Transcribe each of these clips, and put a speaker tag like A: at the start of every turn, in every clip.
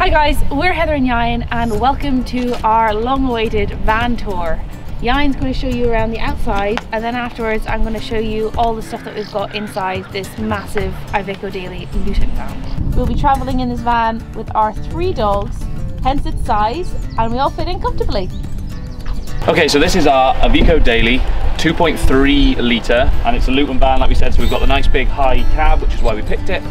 A: Hi guys, we're Heather and Yain and welcome to our long-awaited van tour. Yain's going to show you around the outside and then afterwards I'm going to show you all the stuff that we've got inside this massive Iveco Daily Luton van. We'll be travelling in this van with our 3 dogs, hence its size, and we all fit in comfortably.
B: Okay, so this is our Iveco Daily 2.3 litre and it's a Luton van like we said, so we've got the nice big high cab, which is why we picked it.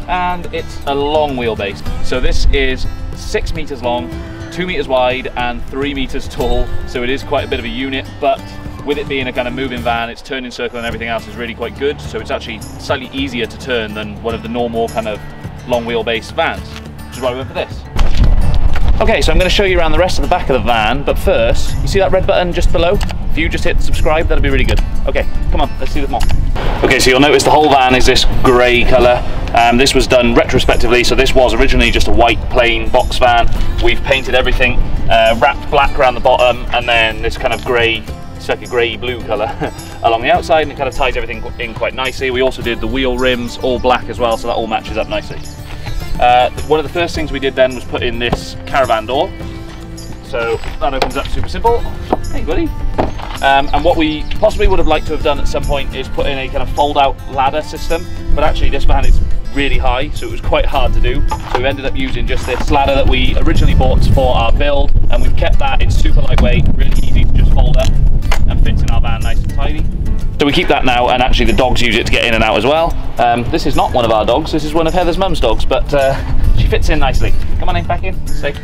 B: And it's a long wheelbase. So this is 6 meters long, 2 meters wide and 3 meters tall. So it is quite a bit of a unit, but with it being a kind of moving van, its turning circle and everything else is really quite good. So it's actually slightly easier to turn than one of the normal kind of long wheelbase vans, which is why we went for this. Okay, so I'm going to show you around the rest of the back of the van, but first, you see that red button just below? If you just hit subscribe, that'll be really good. Okay, come on, let's see them all. Okay, so you'll notice the whole van is this grey colour. This was done retrospectively, so this was originally just a white plain box van. We've painted everything, wrapped black around the bottom, and then this kind of grey, it's like a grey blue colour along the outside, and it kind of ties everything in quite nicely. We also did the wheel rims all black as well, so that all matches up nicely. One of the first things we did then was put in this caravan door. So that opens up super simple. Hey buddy. And what we possibly would have liked to have done at some point is put in a kind of fold out ladder system, but actually this van is really high, so it was quite hard to do. So we ended up using just this ladder that we originally bought for our build, and we've kept that. It's super lightweight, really easy to just fold up and fits in our van nice and tidy. So we keep that now, and actually the dogs use it to get in and out as well. This is not one of our dogs, this is one of Heather's mum's dogs, but she fits in nicely. Come on in, back in, safe.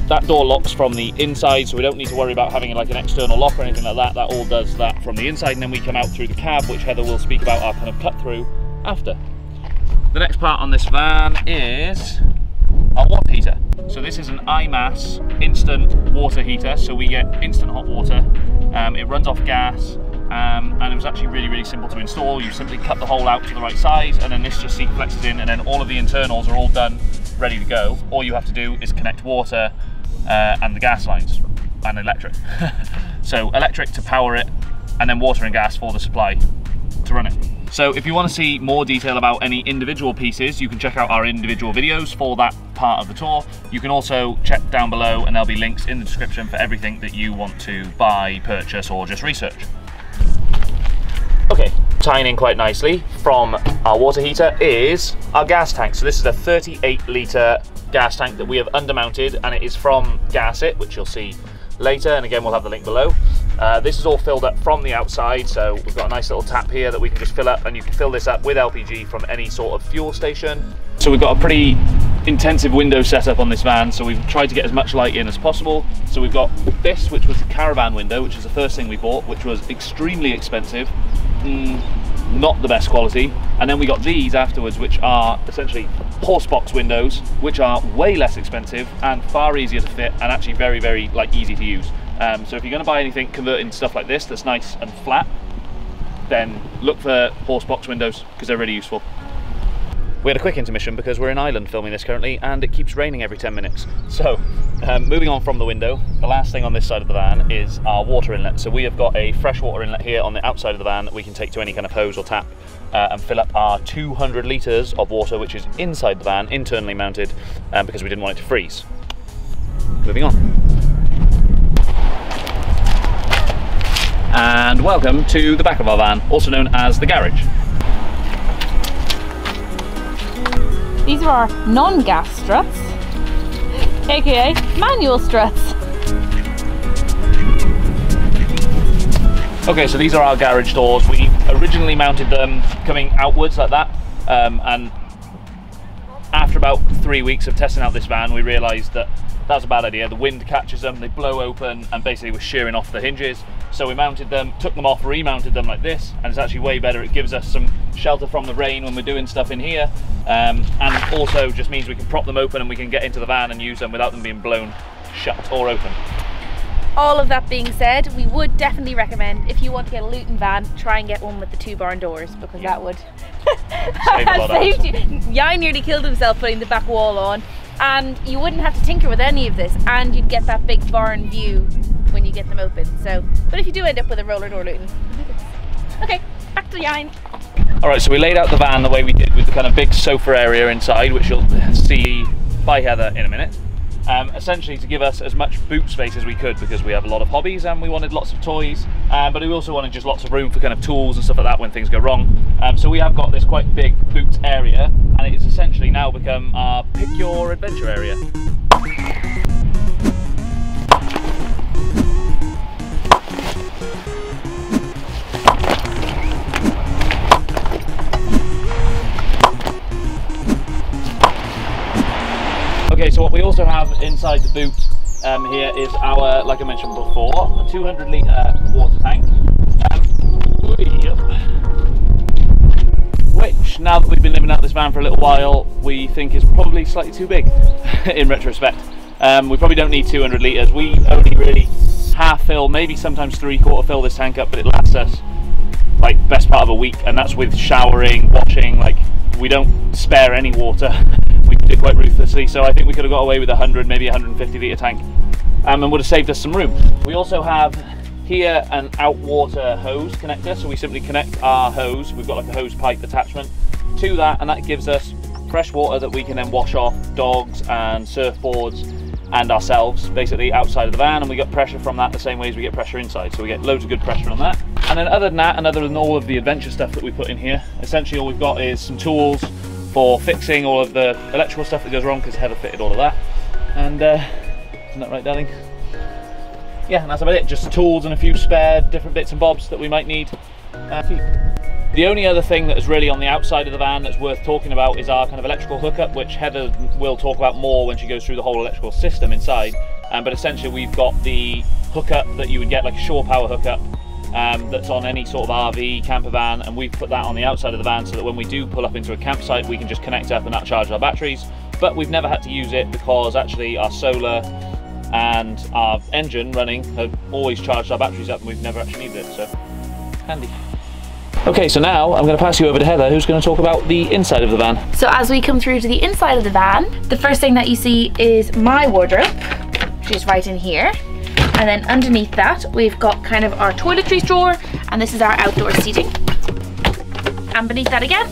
B: That door locks from the inside, so we don't need to worry about having like an external lock or anything like that. That all does that from the inside, and then we come out through the cab, which Heather will speak about our kind of cut through after. The next part on this van is our water heater. So this is an IMAS instant water heater, so we get instant hot water. It runs off gas, and it was actually really simple to install. You simply cut the hole out to the right size, and then this just seat flexes in, and then all of the internals are all done, ready to go. All you have to do is connect water and the gas lines and electric. So electric to power it, and then water and gas for the supply to run it. So if you want to see more detail about any individual pieces, you can check out our individual videos for that part of the tour. You can also check down below and there'll be links in the description for everything that you want to buy, purchase or just research. Okay, tying in quite nicely from our water heater is our gas tank. So this is a 38 litre gas tank that we have undermounted, and it is from Gasit, which you'll see later, and again we'll have the link below. This is all filled up from the outside, so we've got a nice little tap here that we can just fill up, and you can fill this up with LPG from any sort of fuel station. So we've got a pretty intensive window setup on this van, so we've tried to get as much light in as possible. So we've got this, which was the caravan window, which is the first thing we bought, which was extremely expensive. Not the best quality, and then we got these afterwards, which are essentially horse box windows, which are way less expensive and far easier to fit, and actually very like easy to use. So if you're going to buy anything converting stuff like this that's nice and flat, then look for horse box windows because they're really useful. We had a quick intermission because we're in Ireland filming this currently, and it keeps raining every 10 minutes. So moving on from the window, the last thing on this side of the van is our water inlet. So we have got a freshwater inlet here on the outside of the van that we can take to any kind of hose or tap and fill up our 200 litres of water, which is inside the van, internally mounted, because we didn't want it to freeze. Moving on. And welcome to the back of our van, also known as the garage.
A: These are our non-gas struts, aka manual struts.
B: Okay, so these are our garage doors. We originally mounted them coming outwards like that, and after about 3 weeks of testing out this van, we realised that that's a bad idea. The wind catches them, they blow open, and basically we're shearing off the hinges. So we mounted them, took them off, remounted them like this, and it's actually way better. It gives us some shelter from the rain when we're doing stuff in here, and also just means we can prop them open and we can get into the van and use them without them being blown shut or open.
A: All of that being said, we would definitely recommend, if you want to get a Luton van, try and get one with the 2 barn doors, because that would
B: save a lot of
A: saved you. Yain nearly killed himself putting the back wall on, and you wouldn't have to tinker with any of this, and you'd get that big barn view when you get them open. So, but if you do end up with a roller door Luton, okay, back to Yain.
B: All right, so we laid out the van the way we did with the kind of big sofa area inside, which you'll see by Heather in a minute. Essentially to give us as much boot space as we could, because we have a lot of hobbies and we wanted lots of toys, but we also wanted just lots of room for kind of tools and stuff like that when things go wrong. So we have got this quite big boot area, and it's essentially now become our pick your adventure area. Okay, so what we also have inside the boot here is our, like I mentioned before, a 200 litre water tank, which, now that we've been living out this van for a little while, we think is probably slightly too big in retrospect. We probably don't need 200 litres. We only really half fill, maybe sometimes 3/4 fill this tank up, but it lasts us like best part of a week, and that's with showering, washing. Like, we don't spare any water. We did it quite ruthlessly, so I think we could have got away with 100, maybe 150 litre tank, and would have saved us some room. We also have here an out water hose connector, so we simply connect our hose. We've got like a hose pipe attachment to that, and that gives us fresh water that we can then wash off dogs and surfboards and ourselves, basically outside of the van, and we get pressure from that the same way as we get pressure inside, so we get loads of good pressure on that. And then other than that, and other than all of the adventure stuff that we put in here, essentially all we've got is some tools for fixing all of the electrical stuff that goes wrong, because Heather fitted all of that. And isn't that right, darling? Yeah, and that's about it. Just tools and a few spare different bits and bobs that we might need. The only other thing that is really on the outside of the van that's worth talking about is our kind of electrical hookup, which Heather will talk about more when she goes through the whole electrical system inside. But essentially we've got the hookup that you would get, like a shore power hookup, that's on any sort of RV, camper van, and we've put that on the outside of the van so that when we do pull up into a campsite we can just connect up and that charges our batteries. But we've never had to use it because actually our solar and our engine running have always charged our batteries up, and we've never actually needed it, so handy. Okay, so now I'm going to pass you over to Heather, who's going to talk about the inside of the van.
A: So as we come through to the inside of the van, the first thing that you see is my wardrobe, which is right in here. And then underneath that, we've got kind of our toiletries drawer, and this is our outdoor seating. And beneath that again,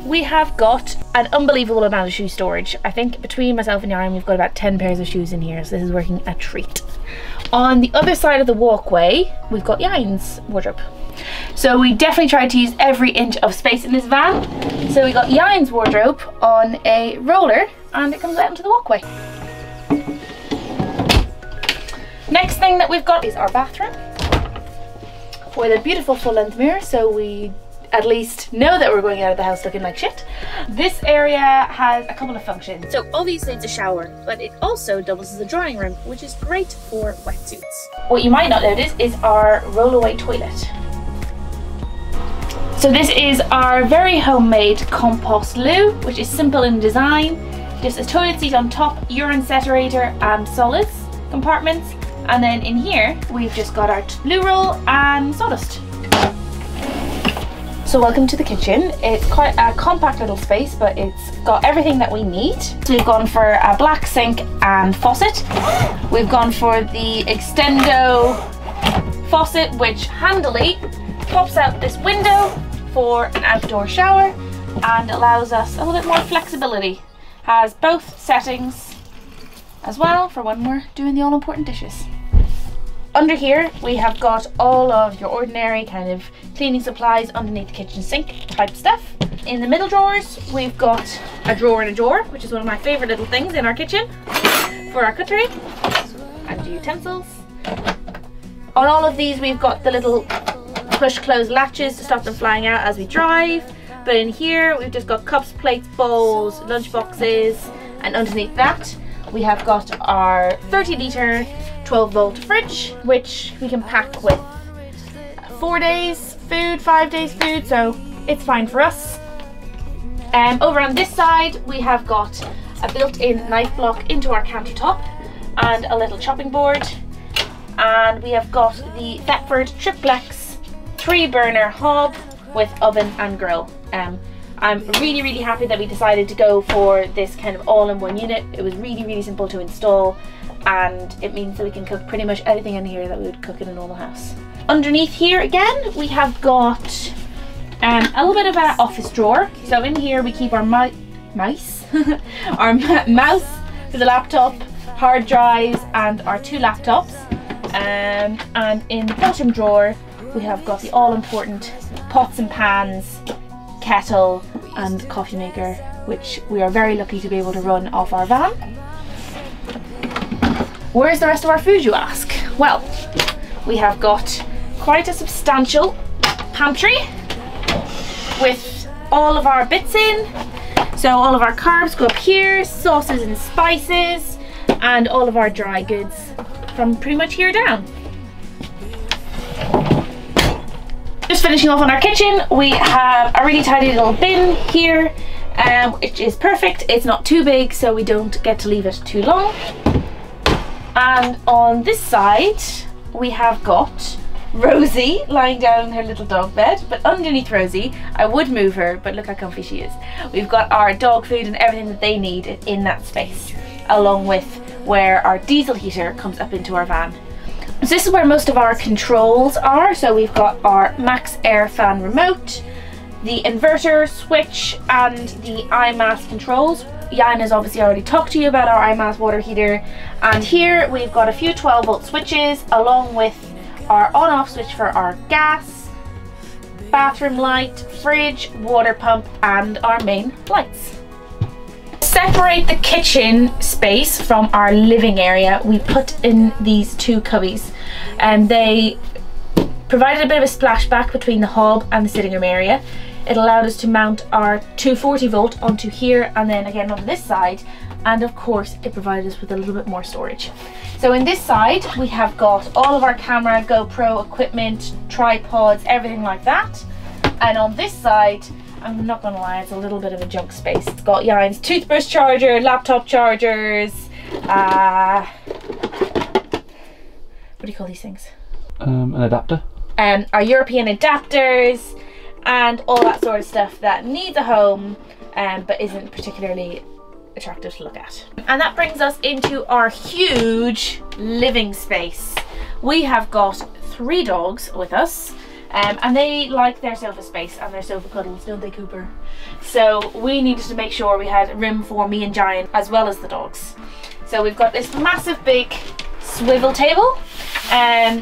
A: we have got an unbelievable amount of shoe storage. I think between myself and Yaron, we've got about 10 pairs of shoes in here, so this is working a treat. On the other side of the walkway, we've got Yaron's wardrobe. So we definitely tried to use every inch of space in this van. So we got Yaron's wardrobe on a roller, and it comes out into the walkway. Next thing that we've got is our bathroom with a beautiful full-length mirror, so we at least know that we're going out of the house looking like shit. This area has a couple of functions. So obviously it's a shower, but it also doubles as a drying room, which is great for wetsuits. What you might not notice is our roll-away toilet. So this is our very homemade compost loo, which is simple in design. Just a toilet seat on top, urine separator and solids compartments. And then in here, we've just got our loo roll and sawdust. So welcome to the kitchen. It's quite a compact little space, but it's got everything that we need. So we've gone for a black sink and faucet. We've gone for the Extendo faucet, which handily pops out this window for an outdoor shower and allows us a little bit more flexibility. Has both settings as well for when we're doing the all-important dishes. Under here we have got all of your ordinary kind of cleaning supplies underneath the kitchen sink type stuff. In the middle drawers we've got a drawer in a drawer, which is one of my favourite little things in our kitchen for our cutlery and utensils. On all of these we've got the little push close latches to stop them flying out as we drive. But in here we've just got cups, plates, bowls, lunch boxes, and underneath that we have got our 30 litre 12-volt fridge, which we can pack with 4 days food, 5 days food, so it's fine for us. Over on this side we have got a built-in knife block into our countertop and a little chopping board, and we have got the Thetford Triplex 3-burner hob with oven and grill. I'm really happy that we decided to go for this kind of all-in-one unit. It was really simple to install, and it means that we can cook pretty much anything in here that we would cook in a normal house. Underneath here again we have got A little bit of an office drawer. So in here we keep our mouse for the laptop, hard drives, and our 2 laptops. And in the bottom drawer we have got the all-important pots and pans, kettle, and coffee maker, which we are very lucky to be able to run off our van. Where's the rest of our food, you ask? Well, we have got quite a substantial pantry with all of our bits in. So all of our carbs go up here, sauces and spices, and all of our dry goods from pretty much here down. Just finishing off on our kitchen, we have a really tidy little bin here, which is perfect. It's not too big, so we don't get to leave it too long. And on this side, we have got Rosie lying down in her little dog bed, but underneath Rosie, I would move her, but look how comfy she is. We've got our dog food and everything that they need in that space, along with where our diesel heater comes up into our van. So this is where most of our controls are. So we've got our max air fan remote, the inverter switch, and the iMass controls. Jan has obviously already talked to you about our iMass water heater, and here we've got a few 12-volt switches along with our on-off switch for our gas, bathroom light, fridge, water pump, and our main lights. Separate the kitchen space from our living area, we put in these 2 cubbies, and they provided a bit of a splashback between the hob and the sitting room area. It allowed us to mount our 240-volt onto here and then again on this side, and of course it provided us with a little bit more storage. So in this side we have got all of our camera, GoPro equipment, tripods, everything like that. And on this side, I'm not gonna lie, it's a little bit of a junk space. It's got Jan's toothbrush charger, laptop chargers, what do you call these things?
B: An adapter.
A: Our European adapters, and all that sort of stuff that needs a home, but isn't particularly attractive to look at. And that brings us into our huge living space. We have got 3 dogs with us, and they like their sofa space and their sofa cuddles, don't they, Cooper? So we needed to make sure we had room for me and Giant as well as the dogs. So we've got this massive big swivel table,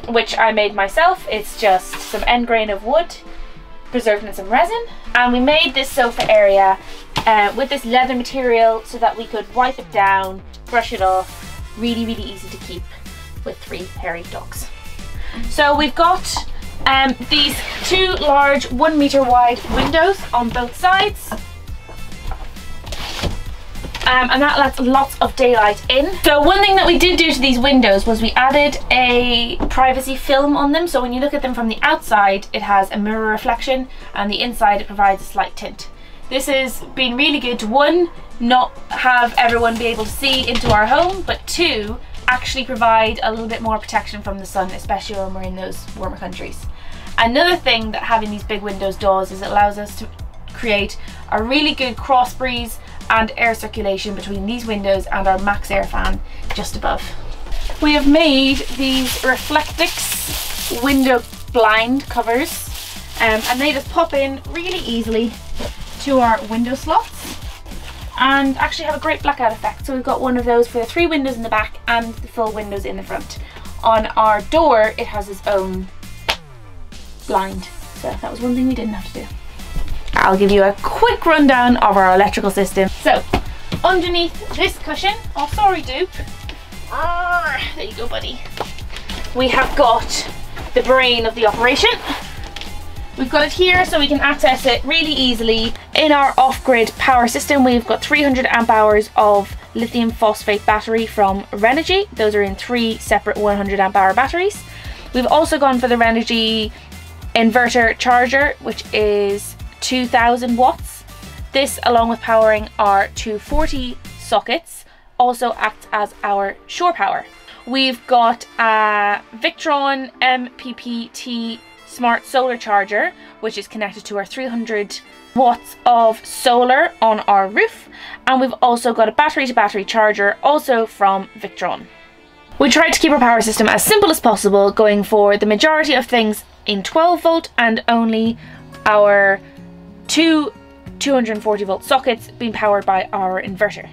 A: which I made myself. It's just some end grain of wood preserved in some resin, and we made this sofa area with this leather material so that we could wipe it down, brush it off. Really easy to keep with 3 hairy dogs. So we've got these 2 large 1 meter wide windows on both sides, and that lets lots of daylight in. So one thing that we did do to these windows was we added a privacy film on them, so when you look at them from the outside it has a mirror reflection, and the inside it provides a slight tint. This has been really good to, 1, not have everyone be able to see into our home, but 2, actually provide a little bit more protection from the sun, especially when we're in those warmer countries. Another thing that having these big windows does is it allows us to create a really good cross breeze and air circulation between these windows and our max air fan just above. We have made these Reflectix window blind covers, and they just pop in really easily to our window slots and actually have a great blackout effect. So we've got one of those for the 3 windows in the back and the full windows in the front. On our door it has its own blind, so that was one thing we didn't have to do. I'll give you a quick rundown of our electrical system. So underneath this cushion, oh sorry Dupe, there you go buddy, we have got the brain of the operation. We've got it here so we can access it really easily. In our off-grid power system we've got 300 amp hours of lithium phosphate battery from Renogy. Those are in 3 separate 100 amp hour batteries. We've also gone for the Renogy inverter charger, which is 2000 watts. This, along with powering our 240 sockets, also acts as our shore power. We've got a Victron MPPT smart solar charger, which is connected to our 300 watts of solar on our roof, and we've also got a battery to battery charger also from Victron. We tried to keep our power system as simple as possible, going for the majority of things in 12 volt and only our two 240 volt sockets being powered by our inverter.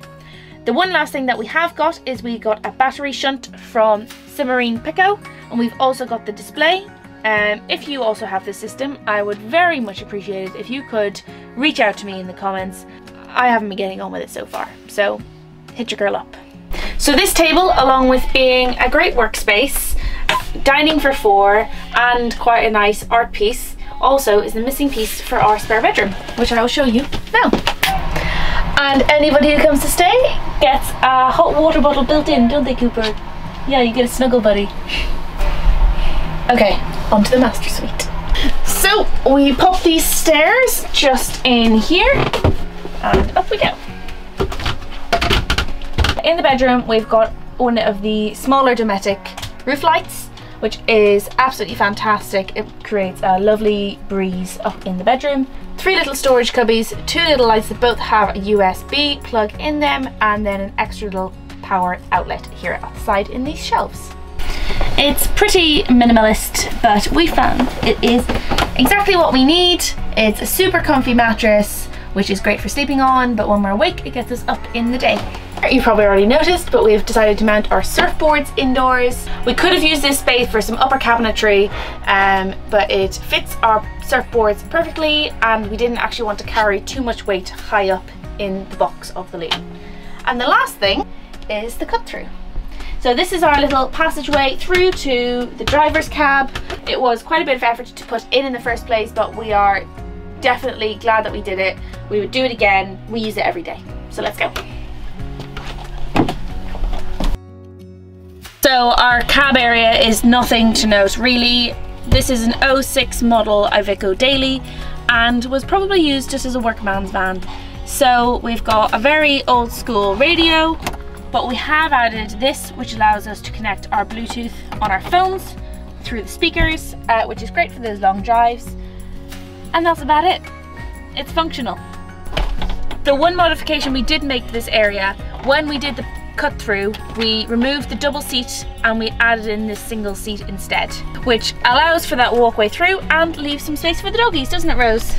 A: The one last thing that we have got is we got a battery shunt from Submarine Pico, and we've also got the display. If you also have this system, I would very much appreciate it if you could reach out to me in the comments. I haven't been getting on with it so far, so hit your girl up. So this table, along with being a great workspace, dining for 4 and quite a nice art piece, also is the missing piece for our spare bedroom, which I will show you now. And anybody who comes to stay gets a hot water bottle built in, don't they, Cooper? Yeah, you get a snuggle buddy. Okay, on to the master suite. So we pop these stairs just in here and up we go. In the bedroom we've got one of the smaller Dometic roof lights, which is absolutely fantastic. It creates a lovely breeze up in the bedroom. 3 little storage cubbies, 2 little lights that both have a USB plug in them, and then an extra little power outlet here at the side in these shelves. It's pretty minimalist, but we found it is exactly what we need. It's a super comfy mattress, which is great for sleeping on, but when we're awake it gets us up in the day. You've probably already noticed, but we've decided to mount our surfboards indoors. We could have used this space for some upper cabinetry, but it fits our surfboards perfectly, and we didn't actually want to carry too much weight high up in the box of the Luton. And the last thing is the cut through. So this is our little passageway through to the driver's cab. It was quite a bit of effort to put in the first place, but we are definitely glad that we did it. We would do it again. We use it every day. So let's go. So our cab area is nothing to note really. This is an 06 model Iveco Daily and was probably used just as a workman's van. So we've got a very old school radio, but we have added this, which allows us to connect our Bluetooth on our phones through the speakers, which is great for those long drives. And that's about it. It's functional. The one modification we did make to this area, when we did the cut through, we removed the double seat and we added in this single seat instead, which allows for that walkway through and leaves some space for the doggies, doesn't it, Rose?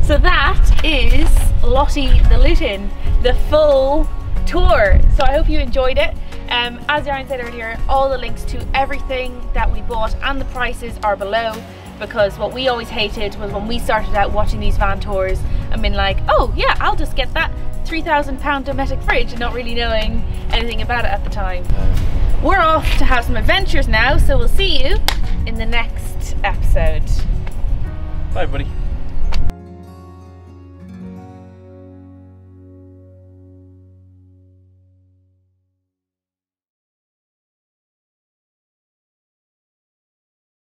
A: So that is Lottie the Luton, the full tour. So I hope you enjoyed it. As Ryan said earlier, all the links to everything that we bought and the prices are below, because what we always hated was when we started out watching these van tours and been like, oh yeah, I'll just get that £3,000 Dometic fridge, and not really knowing anything about it at the time. We're off to have some adventures now, so we'll see you in the next episode.
B: Bye everybody.